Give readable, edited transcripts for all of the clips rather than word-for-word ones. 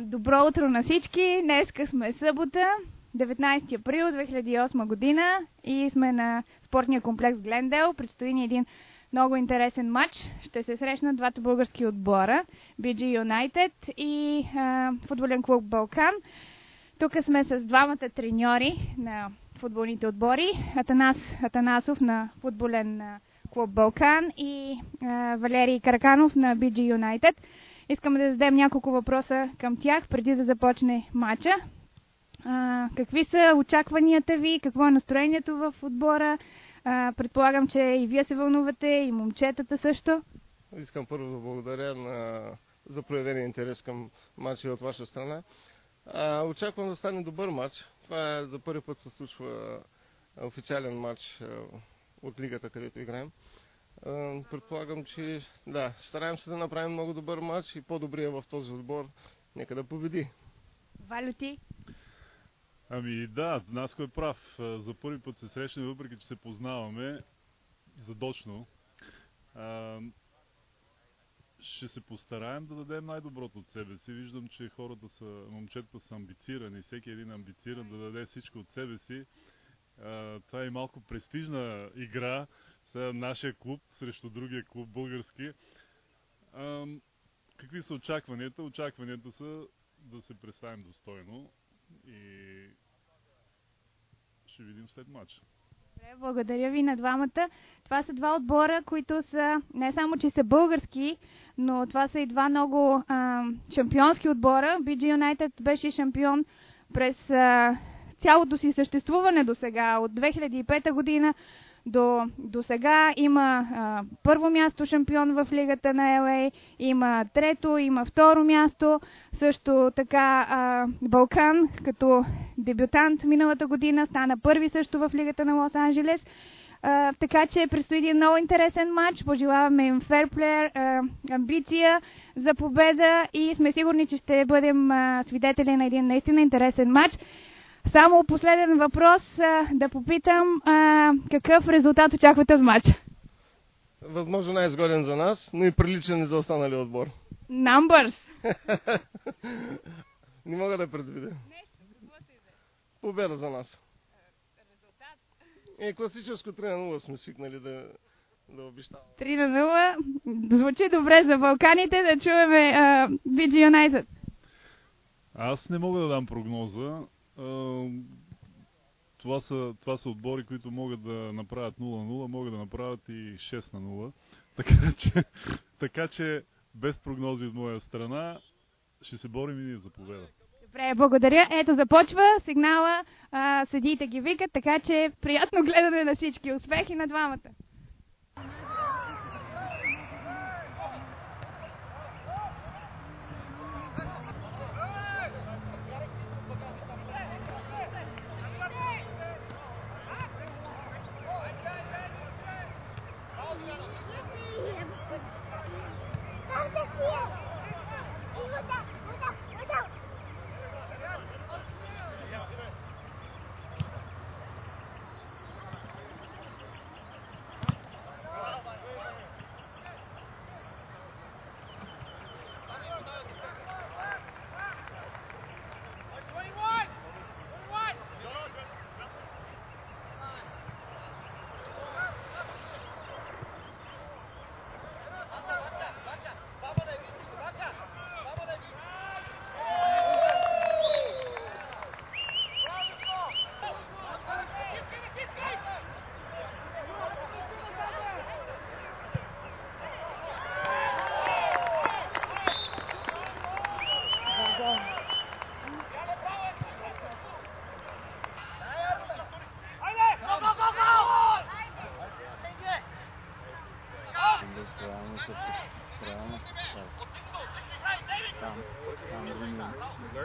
Добро утро на всички! Днеска сме събота, 19 април 2008 година и сме на спортния комплекс Глендейл. Предстои ни един много интересен матч. Ще се срещнат двата български отбора, BG United и футболен клуб Балкан. Тук сме с двамата треньори на футболните отбори. Атанас Атанасов на футболен клуб Балкан и Валерий Караканов на BG United. Искаме да зададем няколко въпроса към тях преди да започне матча. Какви са очакванията ви? Какво е настроението в отбора? Предполагам, че и вие се вълнувате, и момчетата също. Искам първо да благодаря за проявения интерес към матча от ваша страна. Очаквам да стане добър матч. Това е за първи път се случва официален матч от лигата, където играем. Предполагам, че стараем се да направим много добър матч и по-добрия в този отбор. Нека да победи. Валю, ти? Ами да, Наско е прав. За първи път се срещаме, въпреки че се познаваме задочно. Ще се постараем да дадем най-доброто от себе си. Виждам, че момчетата са амбицирани, всеки един амбициран да даде всичко от себе си. Това е малко престижна игра. Нашия клуб срещу другия клуб, български. Какви са очакванията? Очакванията са да се представим достойно и ще видим след матча. Благодаря ви на двамата. Това са два отбора, които са не само, че са български, но това са и два много шампионски отбора. BG United беше шампион през цялото си съществуване до сега, от 2005 година до сега. Има първо място шампион в лигата на LA, има трето, има второ място. Също така Балкан, като дебютант миналата година, стана първи също в лигата на Лос Анджелес. Така че предстои един много интересен матч. Пожелаваме им ферплеер, амбиция за победа и сме сигурни, че ще бъдем свидетели на един наистина интересен матч. Само последен въпрос да попитам, какъв резултат очаквате от матча? Възможно най-изгоден за нас, но и приличен за останалия отбор. Numbers! Не мога да предвидя. Победа за нас. Резултат? Класическо 3-0 сме свикнали да обещаваме. 3-0. Звучи добре за Балканите, да чуваме BG United. Аз не мога да дам прогноза. Това са отбори, които могат да направят 0-0, могат да направят и 6-0. Така че без прогнози от моя страна ще се борим и ние за победа. Добре, благодаря. Ето започва сигнала, съдиите ги викат, така че приятно гледане на всички. Успехи на двамата!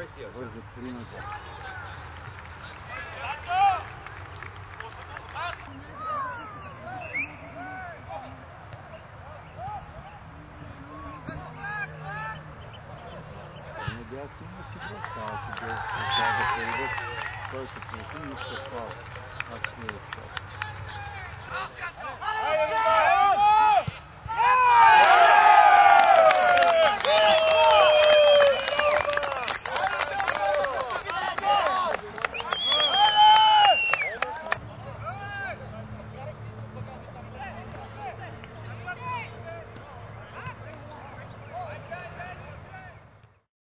Hey, everybody!